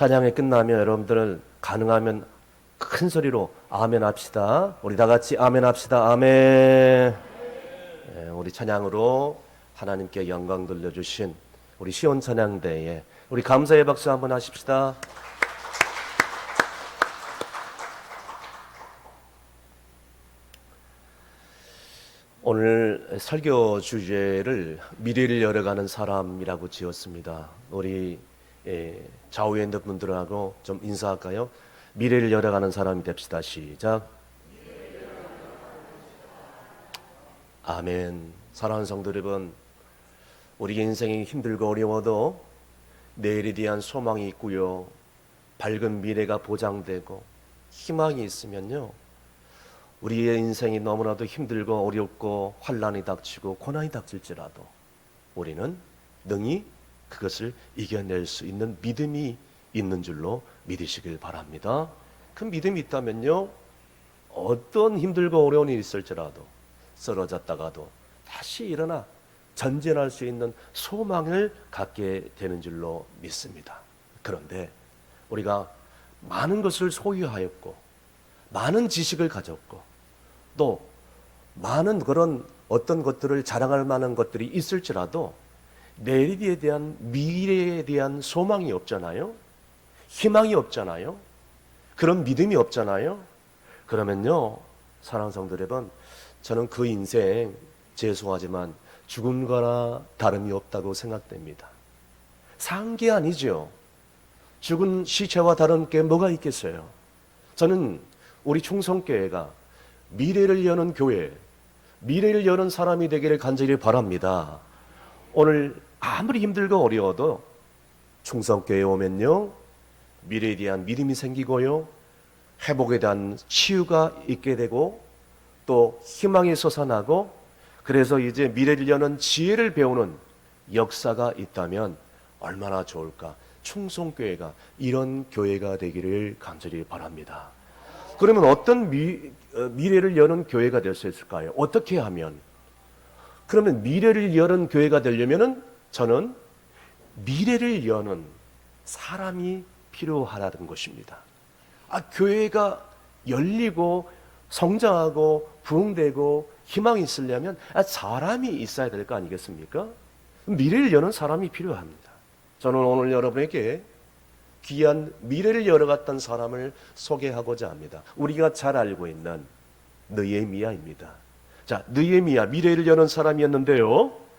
찬양이 끝나면 여러분들은 가능하면 큰 소리로 아멘 합시다. 우리 다 같이 아멘 합시다. 아멘. 예, 우리 찬양으로 하나님께 영광 돌려주신 우리 시온 찬양대에 우리 감사의 박수 한번 하십시다. 오늘 설교 주제를 미래를 열어가는 사람이라고 지었습니다. 우리 좌우에 있는 분들하고 좀 인사할까요? 미래를 열어가는 사람이 됩시다. 시작. 아멘. 사랑하는 성도 여러분, 우리 인생이 힘들고 어려워도 내일에 대한 소망이 있고요, 밝은 미래가 보장되고 희망이 있으면요, 우리의 인생이 너무나도 힘들고 어렵고 환난이 닥치고 고난이 닥칠지라도 우리는 능히 그것을 이겨낼 수 있는 믿음이 있는 줄로 믿으시길 바랍니다. 그 믿음이 있다면요, 어떤 힘들고 어려운 일이 있을지라도 쓰러졌다가도 다시 일어나 전진할 수 있는 소망을 갖게 되는 줄로 믿습니다. 그런데 우리가 많은 것을 소유하였고 많은 지식을 가졌고 또 많은 그런 어떤 것들을 자랑할 만한 것들이 있을지라도 내일에 대한 미래에 대한 소망이 없잖아요. 희망이 없잖아요. 그런 믿음이 없잖아요. 그러면요, 사랑하는 성도 여러분, 저는 그 인생 죄송하지만 죽음과나 다름이 없다고 생각됩니다. 산 게 아니죠. 죽은 시체와 다른 게 뭐가 있겠어요. 저는 우리 충성교회가 미래를 여는 교회, 미래를 여는 사람이 되기를 간절히 바랍니다. 오늘 아무리 힘들고 어려워도 충성교회에 오면요, 미래에 대한 믿음이 생기고요, 회복에 대한 치유가 있게 되고 또 희망이 솟아나고, 그래서 이제 미래를 여는 지혜를 배우는 역사가 있다면 얼마나 좋을까. 충성교회가 이런 교회가 되기를 간절히 바랍니다. 그러면 어떤 미래를 여는 교회가 될 수 있을까요? 어떻게 하면? 그러면 미래를 여는 교회가 되려면은 저는 미래를 여는 사람이 필요하다는 것입니다. 교회가 열리고 성장하고 부흥되고 희망이 있으려면 사람이 있어야 될 거 아니겠습니까? 미래를 여는 사람이 필요합니다. 저는 오늘 여러분에게 귀한 미래를 열어갔던 사람을 소개하고자 합니다. 우리가 잘 알고 있는 느헤미야입니다. 자, 느헤미야 미래를 여는 사람이었는데요,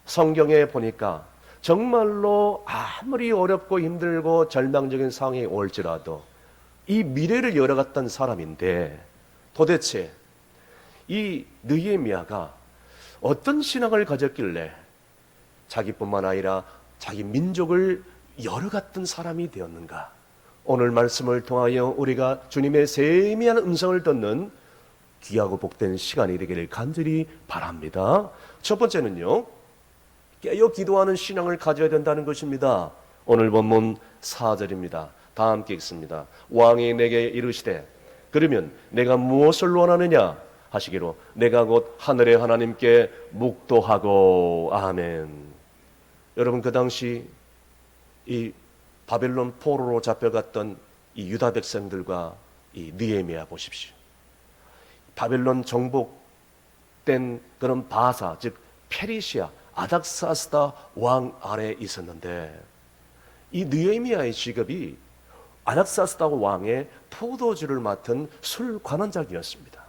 성경에 보니까 정말로 아무리 어렵고 힘들고 절망적인 상황이 올지라도 이 미래를 열어갔던 사람인데, 도대체 이 느헤미야가 어떤 신앙을 가졌길래 자기뿐만 아니라 자기 민족을 열어갔던 사람이 되었는가? 오늘 말씀을 통하여 우리가 주님의 세미한 음성을 듣는 귀하고 복된 시간이 되기를 간절히 바랍니다. 첫 번째는요, 깨어 기도하는 신앙을 가져야 된다는 것입니다. 오늘 본문 4절입니다. 다 함께 읽습니다. 왕이 내게 이르시되 그러면 내가 무엇을 원하느냐 하시기로 내가 곧 하늘의 하나님께 묵도하고. 아멘. 여러분, 그 당시 이 바벨론 포로로 잡혀갔던 이 유다 백성들과 이 느헤미야 보십시오. 바벨론 정복된 그런 바사, 즉 페르시아 아닥사스다 왕 아래에 있었는데, 이 느헤미야의 직업이 아닥사스다 왕의 포도주를 맡은 술 관원장이었습니다.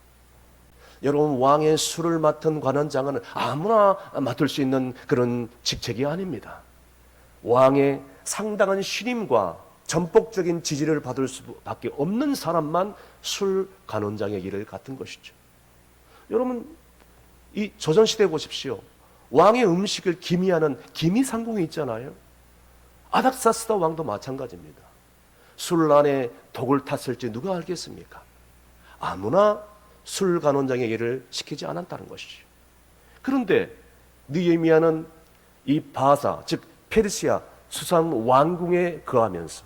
여러분, 왕의 술을 맡은 관원장은 아무나 맡을 수 있는 그런 직책이 아닙니다. 왕의 상당한 신임과 전폭적인 지지를 받을 수밖에 없는 사람만 술 관원장의 일을 맡은 것이죠. 여러분, 이 조선시대 보십시오. 왕의 음식을 기미하는 기미상궁이 있잖아요. 아닥사스다 왕도 마찬가지입니다. 술 안에 독을 탔을지 누가 알겠습니까? 아무나 술 관원장의 일을 시키지 않았다는 것이죠. 그런데 느헤미야는 이 바사, 즉 페르시아 수산 왕궁에 거하면서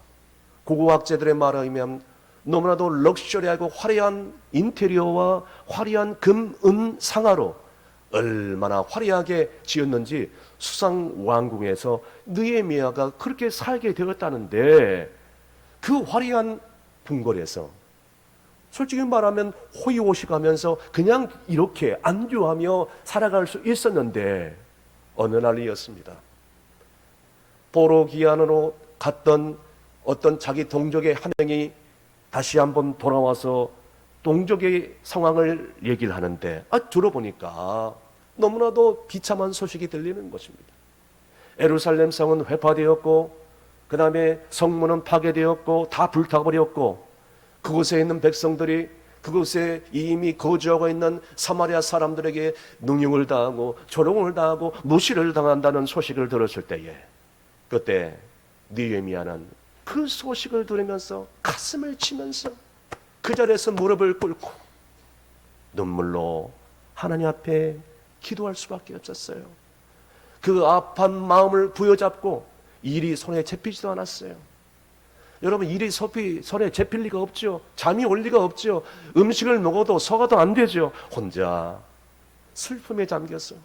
고고학자들의 말에 의하면 너무나도 럭셔리하고 화려한 인테리어와 화려한 금, 은, 상아로 얼마나 화려하게 지었는지 수상 왕궁에서 느헤미야가 그렇게 살게 되었다는데, 그 화려한 궁궐에서 솔직히 말하면 호의호식하면서 그냥 이렇게 안주하며 살아갈 수 있었는데 어느 날이었습니다. 포로 기한으로 갔던 어떤 자기 동족의 한 명이 다시 한번 돌아와서 동족의 상황을 얘기를 하는데 들어보니까 너무나도 비참한 소식이 들리는 것입니다. 예루살렘 성은 회파되었고 그 다음에 성문은 파괴되었고 다 불타버렸고 그곳에 있는 백성들이 그곳에 이미 거주하고 있는 사마리아 사람들에게 능욕을 당하고 조롱을 당하고 무시를 당한다는 소식을 들었을 때에 그때 느헤미야는 그 소식을 들으면서 가슴을 치면서 그 자리에서 무릎을 꿇고 눈물로 하나님 앞에 기도할 수밖에 없었어요. 그 아픈 마음을 부여잡고 일이 손에 잡히지도 않았어요. 여러분, 일이 손에 잡힐 리가 없죠. 잠이 올 리가 없죠. 음식을 먹어도 소화도 안 되죠. 혼자 슬픔에 잠겨서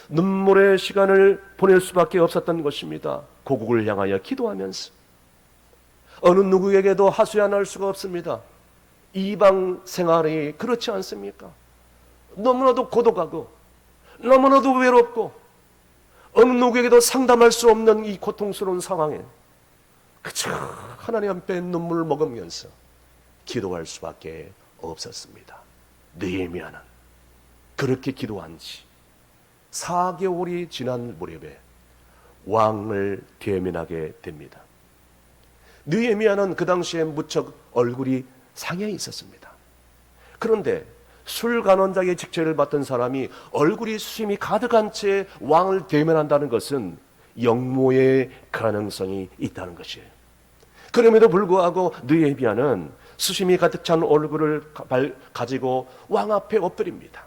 눈물의 시간을 보낼 수밖에 없었던 것입니다. 고국을 향하여 기도하면서 어느 누구에게도 하소연할 수가 없습니다. 이방 생활이 그렇지 않습니까? 너무나도 고독하고 너무나도 외롭고 어느 누구에게도 상담할 수 없는 이 고통스러운 상황에 그저 하나님 앞에 눈물을 머금면서 기도할 수밖에 없었습니다. 느헤미야는 그렇게 기도한 지 4개월이 지난 무렵에 왕을 대면하게 됩니다. 느헤미야는 그 당시에 무척 얼굴이 상해 있었습니다. 그런데 술간원장의 직책을 맡은 사람이 얼굴이 수심이 가득한 채 왕을 대면한다는 것은 역모의 가능성이 있다는 것이에요. 그럼에도 불구하고 느헤미야는 수심이 가득 찬 얼굴을 가지고 왕 앞에 엎드립니다.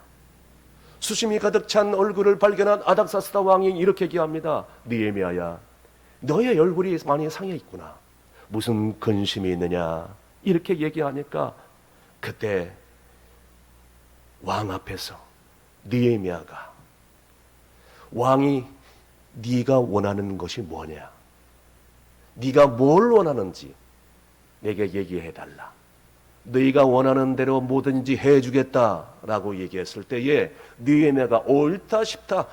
수심이 가득 찬 얼굴을 발견한 아닥사스다 왕이 이렇게 얘기합니다. 느헤미야야, 너의 얼굴이 많이 상해 있구나. 무슨 근심이 있느냐? 이렇게 얘기하니까 그때 왕 앞에서 느헤미야가 왕이 네가 원하는 것이 뭐냐? 네가 뭘 원하는지 내게 얘기해달라. 너희가 원하는 대로 뭐든지 해주겠다라고 얘기했을 때에 느헤미야가 옳다 싶다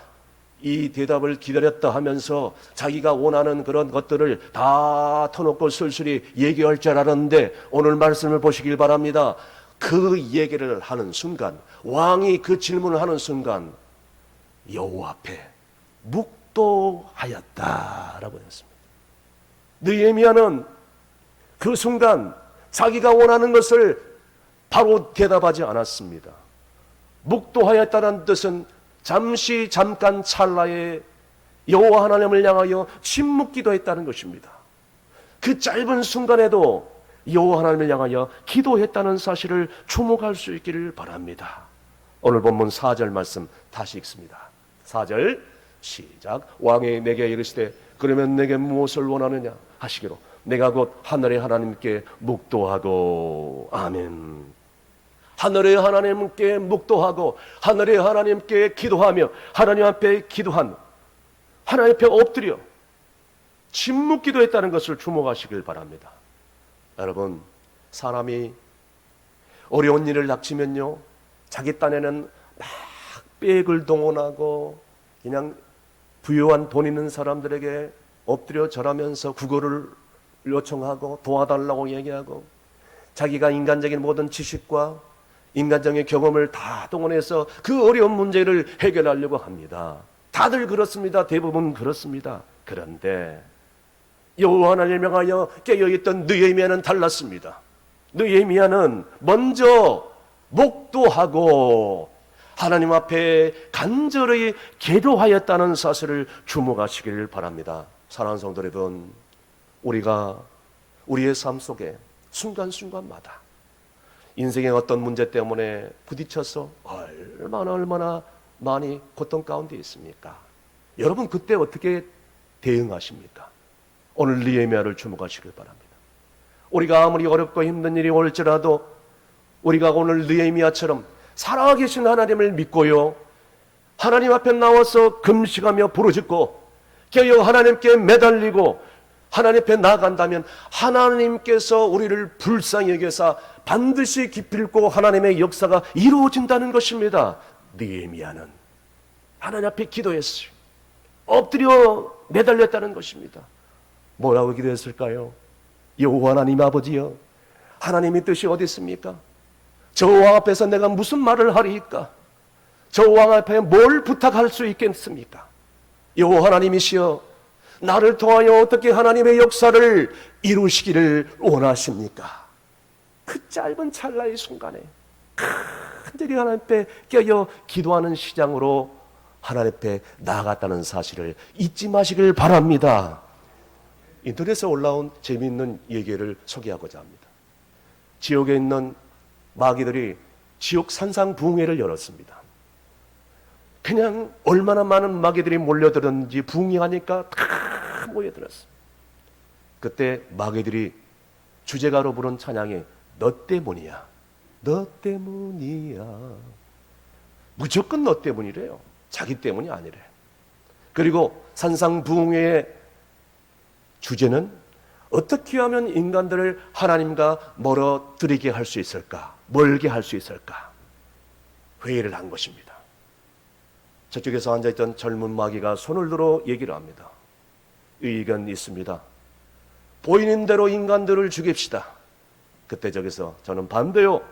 이 대답을 기다렸다 하면서 자기가 원하는 그런 것들을 다 터놓고 술술이 얘기할 줄 알았는데 오늘 말씀을 보시길 바랍니다. 그 얘기를 하는 순간, 왕이 그 질문을 하는 순간 여호와 앞에 묵도하였다라고 했습니다. 느헤미야는 그 순간 자기가 원하는 것을 바로 대답하지 않았습니다. 묵도하였다는 뜻은 잠깐 찰나에 여호와 하나님을 향하여 침묵기도 했다는 것입니다. 그 짧은 순간에도 여호와 하나님을 향하여 기도했다는 사실을 주목할 수 있기를 바랍니다. 오늘 본문 4절 말씀 다시 읽습니다. 4절 시작. 왕이 내게 이르시되 그러면 내게 무엇을 원하느냐 하시기로 내가 곧 하늘의 하나님께 묵도하고 아멘. 하늘의 하나님께 묵도하고 하늘의 하나님께 기도하며 하나님 앞에 기도한 하나님 앞에 엎드려 침묵 기도했다는 것을 주목하시길 바랍니다. 여러분, 사람이 어려운 일을 닥치면요 자기 딴에는 막 빽을 동원하고 그냥 부유한 돈 있는 사람들에게 엎드려 절하면서 구걸을 요청하고 도와달라고 얘기하고 자기가 인간적인 모든 지식과 인간적인 경험을 다 동원해서 그 어려운 문제를 해결하려고 합니다. 다들 그렇습니다. 대부분 그렇습니다. 그런데 여호와 하나님을 명하여 깨어있던 느헤미야는 달랐습니다. 느헤미야는 먼저 묵도하고 하나님 앞에 간절히 기도하였다는 사실을 주목하시기를 바랍니다. 사랑하는 성도 여러분, 우리가 우리의 삶 속에 순간순간마다 인생의 어떤 문제 때문에 부딪혀서 얼마나 많이 고통 가운데 있습니까? 여러분 그때 어떻게 대응하십니까? 오늘 느헤미야를 주목하시길 바랍니다. 우리가 아무리 어렵고 힘든 일이 올지라도 우리가 오늘 느헤미야처럼 살아계신 하나님을 믿고요 하나님 앞에 나와서 금식하며 부르짖고 겨우 하나님께 매달리고 하나님 앞에 나아간다면 하나님께서 우리를 불쌍히 여겨사 반드시 기필코 하나님의 역사가 이루어진다는 것입니다. 느헤미야는 하나님 앞에 기도했어요. 엎드려 매달렸다는 것입니다. 뭐라고 기도했을까요? 여호와 하나님 아버지여, 하나님의 뜻이 어디 있습니까? 저 왕 앞에서 내가 무슨 말을 하리이까? 저 왕 앞에 뭘 부탁할 수 있겠습니까? 여호와 하나님이시여, 나를 통하여 어떻게 하나님의 역사를 이루시기를 원하십니까? 그 짧은 찰나의 순간에 간절히 하나님 앞에 깨어 기도하는 시장으로 하나님 앞에 나아갔다는 사실을 잊지 마시길 바랍니다. 인터넷에 올라온 재미있는 얘기를 소개하고자 합니다. 지옥에 있는 마귀들이 지옥 산상부흥회를 열었습니다. 그냥 얼마나 많은 마귀들이 몰려들었는지 부흥회하니까 다 모여들었어요. 그때 마귀들이 주제가로 부른 찬양이 너 때문이야, 너 때문이야. 무조건 너 때문이래요. 자기 때문이 아니래. 그리고 산상부흥회의 주제는 어떻게 하면 인간들을 하나님과 멀어뜨리게 할 수 있을까? 멀게 할 수 있을까? 회의를 한 것입니다. 저쪽에서 앉아있던 젊은 마귀가 손을 들어 얘기를 합니다. 의견이 있습니다. 보이는 대로 인간들을 죽입시다. 그때 저기서 저는 반대요.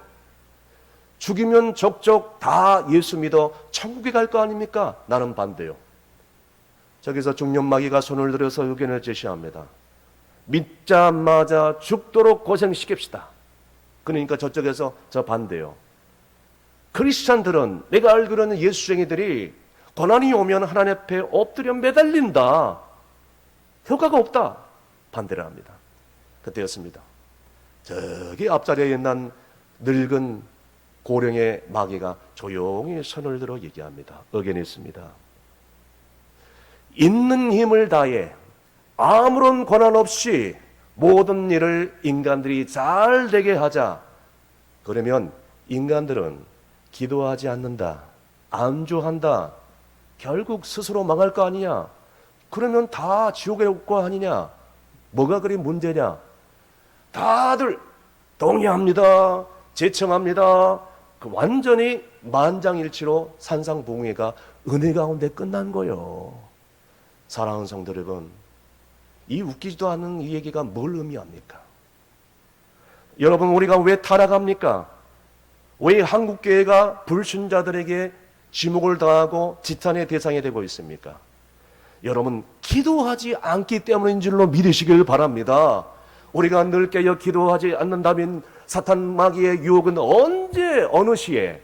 죽이면 족족 다 예수 믿어 천국에 갈 거 아닙니까? 나는 반대요. 저기서 중년 마귀가 손을 들어서 의견을 제시합니다. 믿자마자 죽도록 고생시킵시다. 그러니까 저쪽에서 저 반대요. 크리스찬들은, 내가 알기로는 예수쟁이들이 고난이 오면 하나님 앞에 엎드려 매달린다. 효과가 없다. 반대를 합니다. 그때였습니다. 저기 앞자리에 있는 늙은 고령의 마귀가 조용히 손을 들어 얘기합니다. 의견이 있습니다. 있는 힘을 다해 아무런 권한 없이 모든 일을 인간들이 잘 되게 하자. 그러면 인간들은 기도하지 않는다, 안주한다, 결국 스스로 망할 거 아니냐? 그러면 다 지옥에 올 거 아니냐? 뭐가 그리 문제냐? 다들 동의합니다, 제청합니다. 그 완전히 만장일치로 산상부흥회가 은혜 가운데 끝난 거예요. 사랑하는 성도 여러분, 이 웃기지도 않은 이 얘기가 뭘 의미합니까? 여러분, 우리가 왜 타락합니까? 왜 한국교회가 불신자들에게 지목을 당하고 지탄의 대상이 되고 있습니까? 여러분, 기도하지 않기 때문인 줄로 믿으시길 바랍니다. 우리가 늘 깨어 기도하지 않는다면 사탄 마귀의 유혹은 언제 어느 시에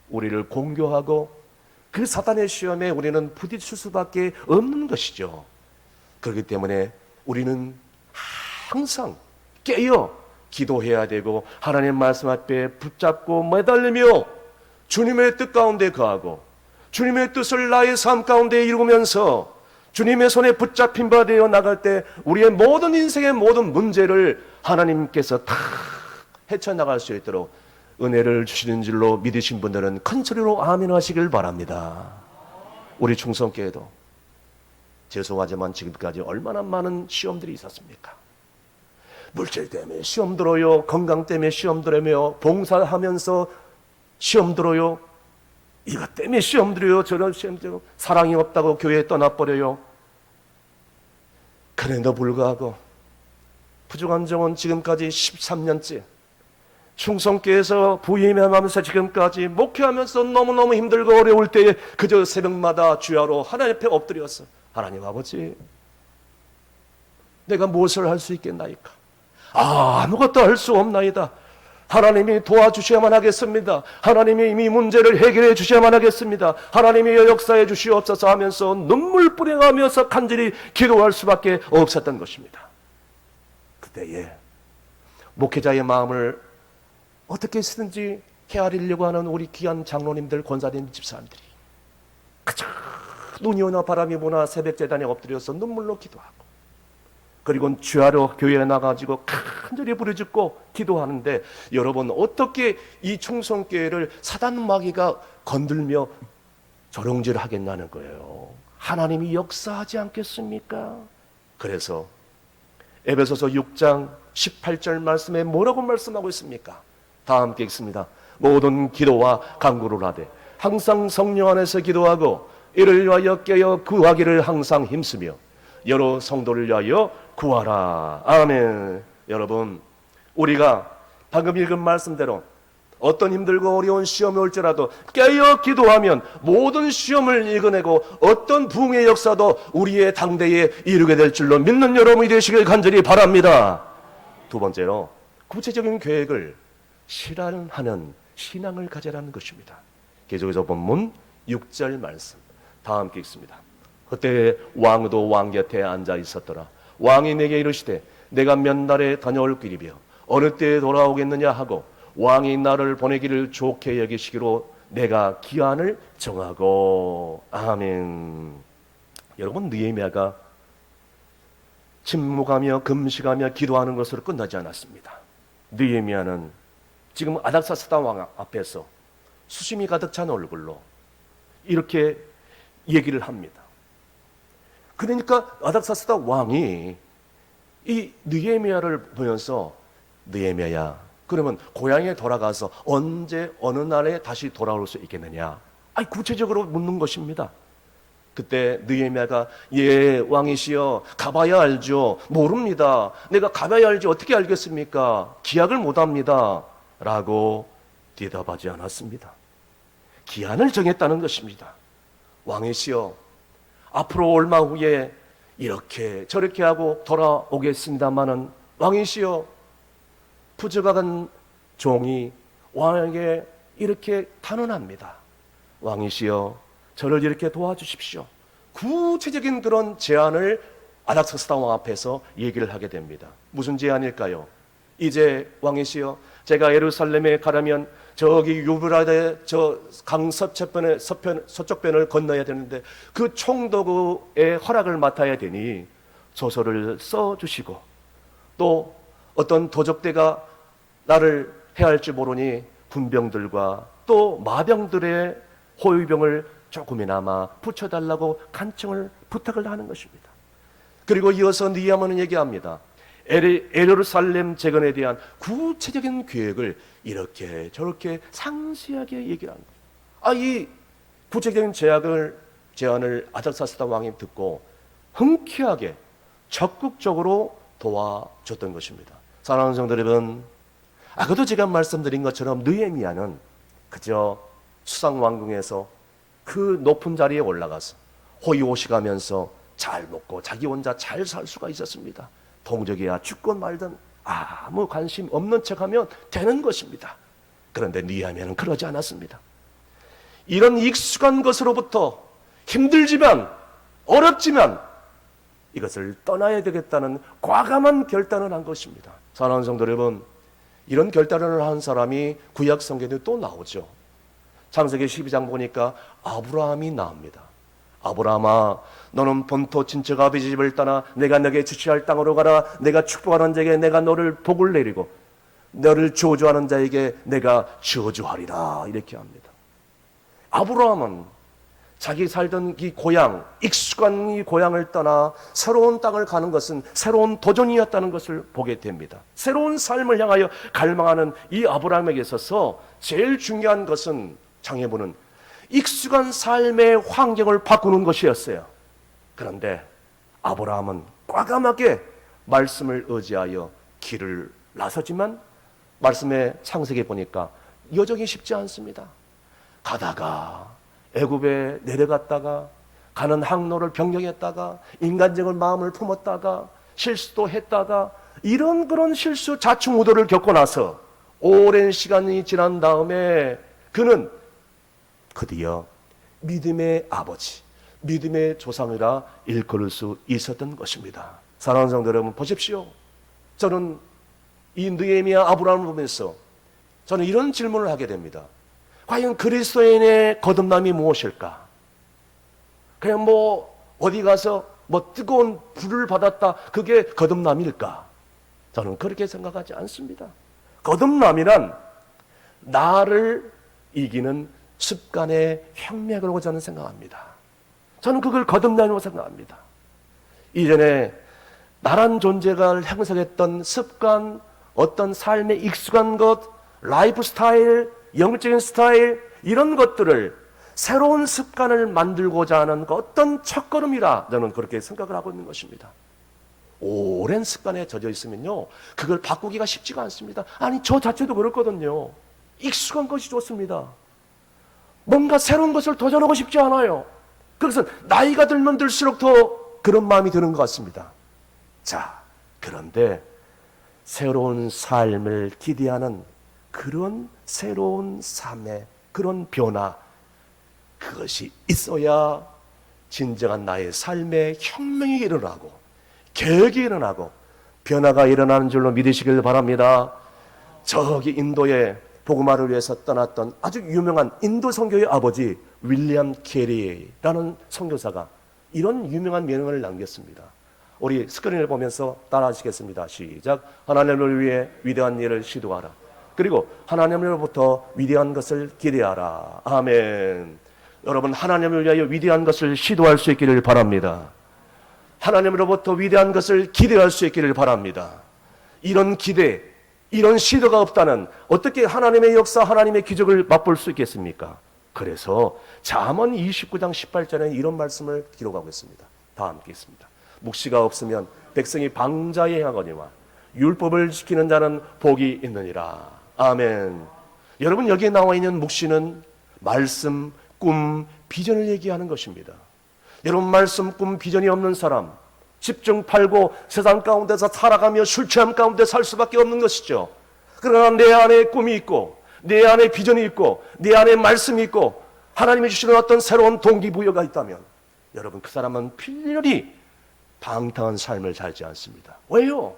우리를 공격하고 그 사탄의 시험에 우리는 부딪힐 수밖에 없는 것이죠. 그렇기 때문에 우리는 항상 깨어 기도해야 되고 하나님 말씀 앞에 붙잡고 매달리며 주님의 뜻 가운데 거하고 주님의 뜻을 나의 삶 가운데 이루면서 주님의 손에 붙잡힌 바 되어 나갈 때 우리의 모든 인생의 모든 문제를 하나님께서 다 헤쳐나갈 수 있도록 은혜를 주시는 줄로 믿으신 분들은 큰 소리로 아멘 하시길 바랍니다. 우리 충성교회도 죄송하지만 지금까지 얼마나 많은 시험들이 있었습니까? 물질 때문에 시험 들어요, 건강 때문에 시험 들어요, 봉사하면서 시험 들어요, 이것 때문에 시험 들어요, 저런 시험 들어요, 사랑이 없다고 교회에 떠나버려요. 그래도 불구하고 부족한 정은 지금까지 13년째 충성교회에서 부임하면서 지금까지 목회하면서 너무너무 힘들고 어려울 때에 그저 새벽마다 주야로 하나님 앞에 엎드려서 하나님 아버지, 내가 무엇을 할 수 있겠나이까? 아무것도 할 수 없나이다. 하나님이 도와주셔야만 하겠습니다. 하나님이 이미 문제를 해결해 주셔야만 하겠습니다. 하나님이 역사해 주시옵소서 하면서 눈물 뿌려가면서 간절히 기도할 수밖에 없었던 것입니다. 그때에 목회자의 마음을 어떻게 쓰든지 헤아리려고 하는 우리 귀한 장로님들, 권사님, 집사님들이 그저 눈이 오나 바람이 부나 새벽 제단에 엎드려서 눈물로 기도하고, 그리고 주야로 교회에 나가지고 간절히 부르짖고 기도하는데, 여러분 어떻게 이 충성교회를 사단 마귀가 건들며 조롱질 하겠냐는 거예요. 하나님이 역사하지 않겠습니까? 그래서 에베소서 6장 18절 말씀에 뭐라고 말씀하고 있습니까? 다 함께 읽습니다. 모든 기도와 간구를 하되 항상 성령 안에서 기도하고 이를 위하여 깨어 구하기를 항상 힘쓰며 여러 성도를 위하여 구하라. 아멘. 여러분, 우리가 방금 읽은 말씀대로 어떤 힘들고 어려운 시험이 올지라도 깨어 기도하면 모든 시험을 이겨내고 어떤 부흥의 역사도 우리의 당대에 이루게 될 줄로 믿는 여러분이 되시길 간절히 바랍니다. 두 번째로, 구체적인 계획을 실현하는 신앙을 가져라는 것입니다. 계속해서 본문 6절 말씀 다 함께 읽습니다. 그때 왕도 왕 곁에 앉아 있었더라. 왕이 내게 이르시되 내가 몇 날에 다녀올 길이며 어느 때에 돌아오겠느냐 하고 왕이 나를 보내기를 좋게 여기시기로 내가 기한을 정하고. 아멘. 여러분, 느헤미야가 침묵하며 금식하며 기도하는 것으로 끝나지 않았습니다. 느헤미야는 지금 아닥사스다 왕 앞에서 수심이 가득 찬 얼굴로 이렇게 얘기를 합니다. 그러니까 아닥사스다 왕이 이 느헤미야를 보면서 느헤미야야, 그러면 고향에 돌아가서 언제 어느 날에 다시 돌아올 수 있겠느냐? 구체적으로 묻는 것입니다. 그때 느헤미야가 예 왕이시여 가봐야 알죠. 모릅니다. 내가 가봐야 알지 어떻게 알겠습니까? 기약을 못합니다. 라고 대답하지 않았습니다. 기한을 정했다는 것입니다. 왕이시여 앞으로 얼마 후에 이렇게 저렇게 하고 돌아오겠습니다마는 왕이시여 부족한 종이 왕에게 이렇게 탄원합니다. 왕이시여 저를 이렇게 도와주십시오. 구체적인 그런 제안을 아닥사스다 왕 앞에서 얘기를 하게 됩니다. 무슨 제안일까요? 이제 왕이시여 제가 예루살렘에 가려면 저기 유브라데 저 강 서쪽 변을 건너야 되는데 그 총독의 허락을 맡아야 되니 소설을 써주시고 또 어떤 도적대가 나를 해할지 모르니 군병들과 또 마병들의 호위병을 조금이나마 붙여달라고 간청을 부탁을 하는 것입니다. 그리고 이어서 느헤미야는 얘기합니다. 예루살렘 재건에 대한 구체적인 계획을 이렇게 저렇게 상세하게 얘기를 합니다. 이 구체적인 제안을 아닥사스다 왕이 듣고 흔쾌하게 적극적으로 도와줬던 것입니다. 사랑하는 성도 여러분, 아까도 제가 말씀드린 것처럼 느헤미야는 그저 수상왕궁에서 그 높은 자리에 올라가서 호의호식하면서 잘 먹고 자기 혼자 잘 살 수가 있었습니다. 동족이야 죽건 말든 아무 관심 없는 척하면 되는 것입니다. 그런데 느헤미야는 그러지 않았습니다. 이런 익숙한 것으로부터 힘들지만 어렵지만 이것을 떠나야 되겠다는 과감한 결단을 한 것입니다. 사랑하는 성도 여러분, 이런 결단을 한 사람이 구약 성경에 또 나오죠. 창세기 12장 보니까 아브라함이 나옵니다. 아브라함아, 너는 본토 친척 아버지 집을 떠나 내가 너에게 지시할 땅으로 가라. 내가 축복하는 자에게 내가 너를 복을 내리고 너를 저주하는 자에게 내가 저주하리라. 이렇게 합니다. 아브라함은 자기 살던 이 고향, 익숙한 이 고향을 떠나 새로운 땅을 가는 것은 새로운 도전이었다는 것을 보게 됩니다. 새로운 삶을 향하여 갈망하는 이 아브라함에게 있어서 제일 중요한 것은 장해보는 익숙한 삶의 환경을 바꾸는 것이었어요. 그런데 아브라함은 과감하게 말씀을 의지하여 길을 나서지만 말씀의 창세기 보니까 여정이 쉽지 않습니다. 가다가 애굽에 내려갔다가 가는 항로를 변경했다가 인간적인 마음을 품었다가 실수도 했다가 이런 그런 실수 자충우도를 겪고 나서 오랜 시간이 지난 다음에 그는 드디어 믿음의 아버지, 믿음의 조상이라 일컬을 수 있었던 것입니다. 사랑하는 성도 여러분, 보십시오. 저는 이 느헤미야 아브라함을 보면서 저는 이런 질문을 하게 됩니다. 과연 그리스도인의 거듭남이 무엇일까? 그냥 어디 가서 뜨거운 불을 받았다, 그게 거듭남일까? 저는 그렇게 생각하지 않습니다. 거듭남이란 나를 이기는 습관의 혁명이라고 저는 생각합니다. 저는 그걸 거듭남이라고 생각합니다. 이전에 나란 존재가 형성했던 습관, 어떤 삶에 익숙한 것, 라이프 스타일, 영적인 스타일, 이런 것들을 새로운 습관을 만들고자 하는 그 어떤 첫걸음이라 저는 그렇게 생각을 하고 있는 것입니다. 오랜 습관에 젖어 있으면요, 그걸 바꾸기가 쉽지가 않습니다. 아니, 저 자체도 그렇거든요. 익숙한 것이 좋습니다. 뭔가 새로운 것을 도전하고 싶지 않아요. 그래서 나이가 들면 들수록 더 그런 마음이 드는 것 같습니다. 자, 그런데 새로운 삶을 기대하는 그런 새로운 삶의 그런 변화, 그것이 있어야 진정한 나의 삶의 혁명이 일어나고 개혁이 일어나고 변화가 일어나는 줄로 믿으시길 바랍니다. 저기 인도에 복음화를 위해서 떠났던 아주 유명한 인도 선교의 아버지 윌리엄 캐리라는 선교사가 이런 유명한 명언을 남겼습니다. 우리 스크린을 보면서 따라하시겠습니다. 시작. 하나님을 위해 위대한 일을 시도하라. 그리고 하나님으로부터 위대한 것을 기대하라. 아멘. 여러분, 하나님을 위하여 위대한 것을 시도할 수 있기를 바랍니다. 하나님으로부터 위대한 것을 기대할 수 있기를 바랍니다. 이런 기대, 이런 시도가 없다는 어떻게 하나님의 역사, 하나님의 기적을 맛볼 수 있겠습니까? 그래서 잠언 29장 18절에 이런 말씀을 기록하고 있습니다. 다 함께 있습니다. 묵시가 없으면 백성이 방자에 행하거니와 율법을 지키는 자는 복이 있느니라. 아멘. 여러분, 여기에 나와 있는 묵시는 말씀, 꿈, 비전을 얘기하는 것입니다. 여러분, 말씀, 꿈, 비전이 없는 사람, 집중 팔고 세상 가운데서 살아가며 술 취함 가운데 살 수밖에 없는 것이죠. 그러나 내 안에 꿈이 있고 내 안에 비전이 있고 내 안에 말씀이 있고 하나님이 주시는 어떤 새로운 동기부여가 있다면 여러분, 그 사람은 필연히 방탕한 삶을 살지 않습니다. 왜요?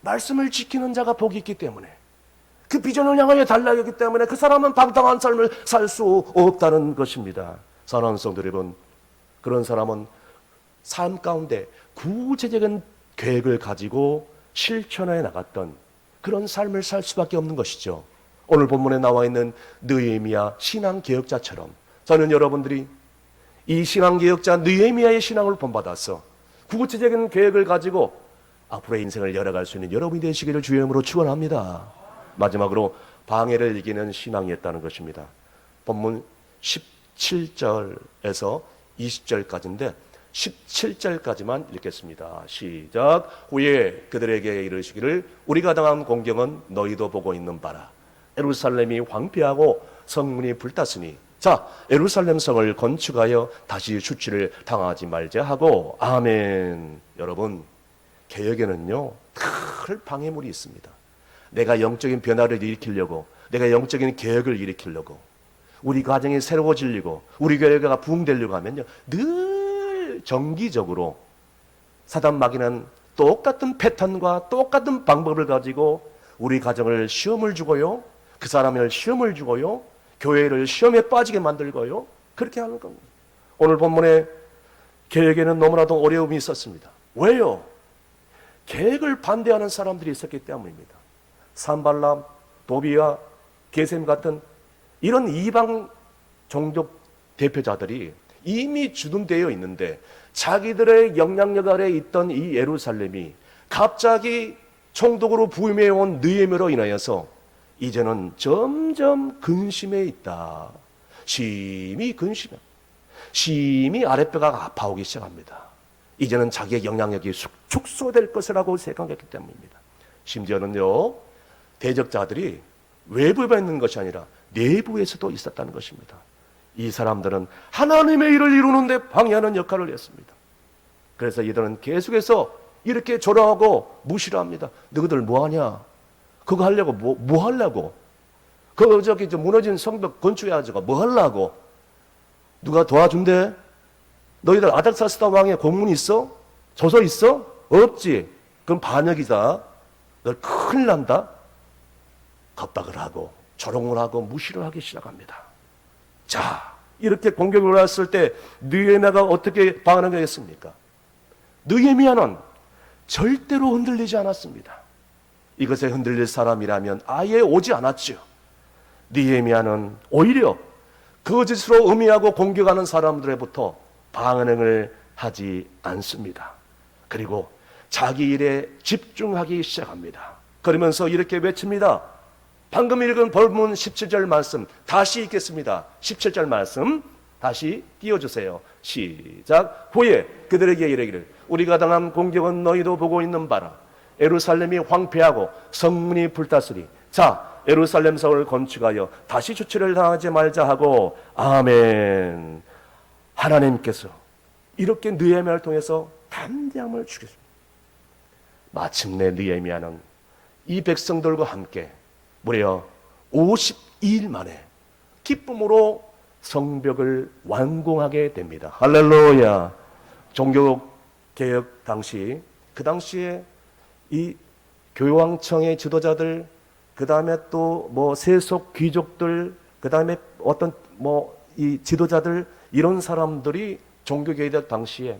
말씀을 지키는 자가 복이 있기 때문에, 그 비전을 향하여 달려가기 때문에 그 사람은 방탕한 삶을 살 수 없다는 것입니다. 사랑하는 성도 여러분, 그런 사람은 삶 가운데 구체적인 계획을 가지고 실천해 나갔던 그런 삶을 살 수밖에 없는 것이죠. 오늘 본문에 나와 있는 느헤미야 신앙개혁자처럼 저는 여러분들이 이 신앙개혁자 느헤미야의 신앙을 본받아서 구체적인 계획을 가지고 앞으로의 인생을 열어갈 수 있는 여러분이 되시기를 주의 이름으로 축원합니다. 마지막으로 방해를 이기는 신앙이었다는 것입니다. 본문 17절에서 20절까지인데 17절까지만 읽겠습니다. 시작. 후에 그들에게 이르시기를 우리가 당한 공경은 너희도 보고 있는 바라. 예루살렘이 황폐하고 성문이 불탔으니 자, 예루살렘 성을 건축하여 다시 수치를 당하지 말자 하고. 아멘. 여러분, 개혁에는요 큰 방해물이 있습니다. 내가 영적인 변화를 일으키려고, 내가 영적인 개혁을 일으키려고, 우리 가정이 새로워지려고, 우리 교회가 부흥되려고 하면요 늘 정기적으로 사단 마귀는 똑같은 패턴과 똑같은 방법을 가지고 우리 가정을 시험을 주고요, 그 사람을 시험을 주고요, 교회를 시험에 빠지게 만들고요, 그렇게 하는 겁니다. 오늘 본문에 계획에는 너무나도 어려움이 있었습니다. 왜요? 계획을 반대하는 사람들이 있었기 때문입니다. 산발람, 도비아, 게셈 같은 이런 이방 종족 대표자들이 이미 주둔되어 있는데 자기들의 영향력 아래에 있던 이 예루살렘이 갑자기 총독으로 부임해온 느헤미야로 인하여서 이제는 점점 근심해 있다. 심히 아랫배가 아파오기 시작합니다. 이제는 자기의 영향력이 축소될 것이라고 생각했기 때문입니다. 심지어는요 대적자들이 외부에 있는 것이 아니라 내부에서도 있었다는 것입니다. 이 사람들은 하나님의 일을 이루는데 방해하는 역할을 했습니다. 그래서 이들은 계속해서 이렇게 조롱하고 무시를 합니다. 너희들 뭐하냐? 그거 하려고 뭐 하려고? 그 저기 무너진 성벽 건축해가지고 뭐 하려고? 누가 도와준대? 너희들 아닥사스다 왕의 공문 있어? 조서 있어? 없지? 그럼 반역이다. 너 큰일 난다. 겁박을 하고 조롱을 하고 무시를 하기 시작합니다. 자, 이렇게 공격을 왔을 때 느헤미야가 어떻게 반응하겠습니까? 느헤미야는 절대로 흔들리지 않았습니다. 이것에 흔들릴 사람이라면 아예 오지 않았죠. 느헤미야는 오히려 거짓으로 음해하고 공격하는 사람들로부터 반응을 하지 않습니다. 그리고 자기 일에 집중하기 시작합니다. 그러면서 이렇게 외칩니다. 방금 읽은 본문 17절 말씀 다시 읽겠습니다. 17절 말씀 다시 띄워주세요. 시작. 후에 그들에게 이르기를 우리가 당한 공격은 너희도 보고 있는 바라. 예루살렘이 황폐하고 성문이 불탔으니 자 예루살렘 성을 건축하여 다시 주치를 당하지 말자 하고 아멘. 하나님께서 이렇게 느헤미야를 통해서 담대함을 주셨습니다. 마침내 느헤미야는 이 백성들과 함께 무려 52일 만에 기쁨으로 성벽을 완공하게 됩니다. 할렐루야. 종교개혁 당시 그 당시에 이 교황청의 지도자들, 그 다음에 또 뭐 세속 귀족들, 그 다음에 어떤 이 지도자들, 이런 사람들이 종교개혁 당시에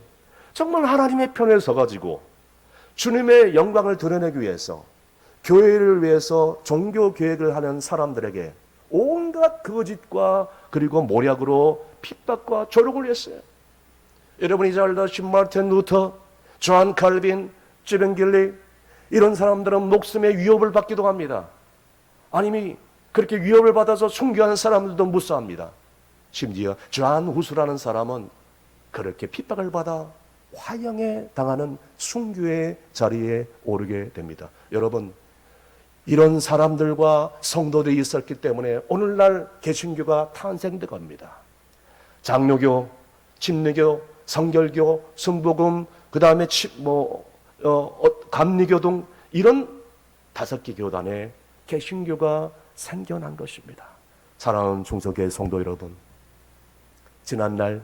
정말 하나님의 편에 서가지고 주님의 영광을 드러내기 위해서, 교회를 위해서 종교개혁을 하는 사람들에게 온갖 거짓과 그리고 모략으로 핍박과 조롱을 했어요. 여러분이 잘 아시는 마틴 루터, 존 칼빈, 찌벤길리, 이런 사람들은 목숨의 위협을 받기도 합니다. 아니면 그렇게 위협을 받아서 순교하는 사람들도 무수합니다. 심지어 존 후스라는 사람은 그렇게 핍박을 받아 화형에 당하는 순교의 자리에 오르게 됩니다. 여러분, 이런 사람들과 성도들이 있었기 때문에 오늘날 개신교가 탄생된 겁니다. 장로교, 침례교, 성결교, 순복음, 그 다음에 감리교 등 이런 5개 교단에 개신교가 생겨난 것입니다. 사랑하는 충성교회 성도 여러분, 지난날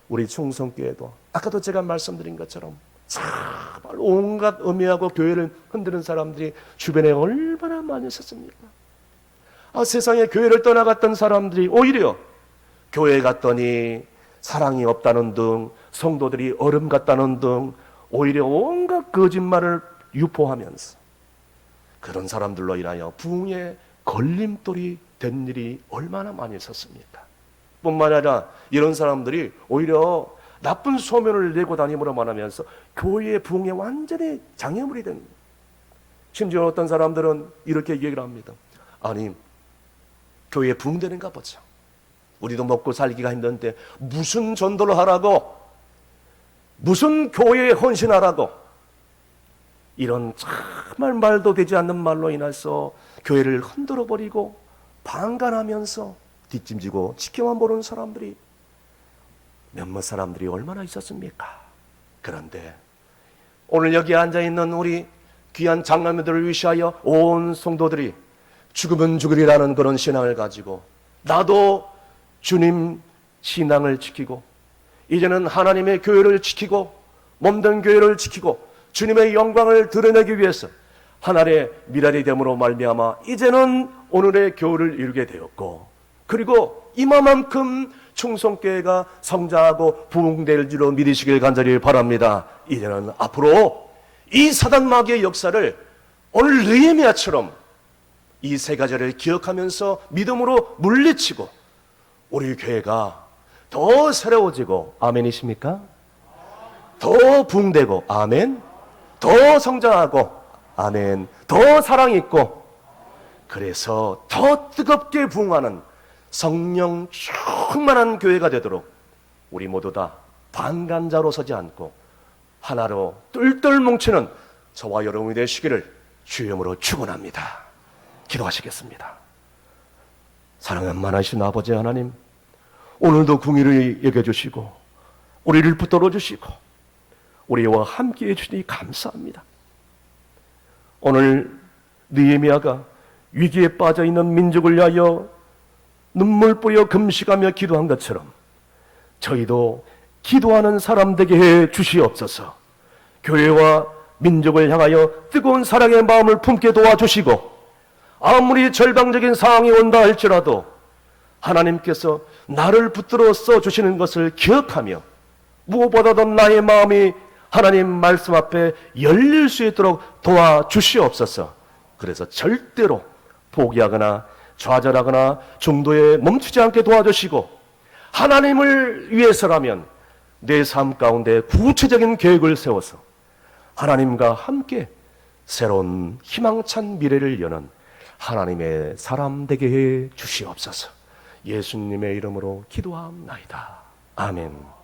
우리 충성교회도 아까도 제가 말씀드린 것처럼 정말 온갖 음해하고 교회를 흔드는 사람들이 주변에 얼마나 많이 있었습니까? 세상에 교회를 떠나갔던 사람들이 오히려 교회 갔더니 사랑이 없다는 등, 성도들이 얼음 같다는 등 오히려 온갖 거짓말을 유포하면서 그런 사람들로 인하여 부흥의 걸림돌이 된 일이 얼마나 많이 있었습니까? 뿐만 아니라 이런 사람들이 오히려 나쁜 소문을 내고 다니므로만 하면서 교회의 부흥에 완전히 장애물이 됩니다. 심지어 어떤 사람들은 이렇게 얘기를 합니다. 아니, 교회에 부흥되는가 보죠. 우리도 먹고 살기가 힘든데 무슨 전도를 하라고, 무슨 교회에 헌신하라고, 이런 정말 말도 되지 않는 말로 인해서 교회를 흔들어 버리고 방관하면서 뒷짐지고 지켜만 보는 사람들이 몇몇 사람들이 얼마나 있었습니까? 그런데 오늘 여기 앉아있는 우리 귀한 장남들을 위시하여 온 성도들이 죽으면 죽으리라는 그런 신앙을 가지고 나도 주님 신앙을 지키고 이제는 하나님의 교회를 지키고 몸된 교회를 지키고 주님의 영광을 드러내기 위해서 하나님의 미랄이 됨으로 말미암아 이제는 오늘의 교회를 이루게 되었고, 그리고 이만큼 충성교회가 성장하고 부흥될 줄로 믿으시길 간절히 바랍니다. 이제는 앞으로 이 사단 마귀의 역사를 오늘 느헤미야처럼 이 세 가지를 기억하면서 믿음으로 물리치고 우리 교회가 더 새로워지고, 아멘이십니까? 더 부흥되고, 아멘. 더 성장하고, 아멘. 더 사랑 있고, 그래서 더 뜨겁게 부흥하는 성령 충만한 교회가 되도록 우리 모두 다 방관자로 서지 않고 하나로 똘똘 뭉치는 저와 여러분이 되시기를 주의 이름으로 축원합니다. 기도하시겠습니다. 사랑은 많으신 아버지 하나님, 오늘도 궁의를 여겨주시고 우리를 붙들어 주시고 우리와 함께해 주시니 감사합니다. 오늘 느헤미야가 위기에 빠져있는 민족을 위하여 눈물 뿌려 금식하며 기도한 것처럼 저희도 기도하는 사람 되게 해 주시옵소서. 교회와 민족을 향하여 뜨거운 사랑의 마음을 품게 도와주시고, 아무리 절망적인 상황이 온다 할지라도 하나님께서 나를 붙들어 써주시는 것을 기억하며 무엇보다도 나의 마음이 하나님 말씀 앞에 열릴 수 있도록 도와주시옵소서. 그래서 절대로 포기하거나 좌절하거나 중도에 멈추지 않게 도와주시고, 하나님을 위해서라면 내 삶 가운데 구체적인 계획을 세워서 하나님과 함께 새로운 희망찬 미래를 여는 하나님의 사람 되게 해 주시옵소서. 예수님의 이름으로 기도하옵나이다. 아멘.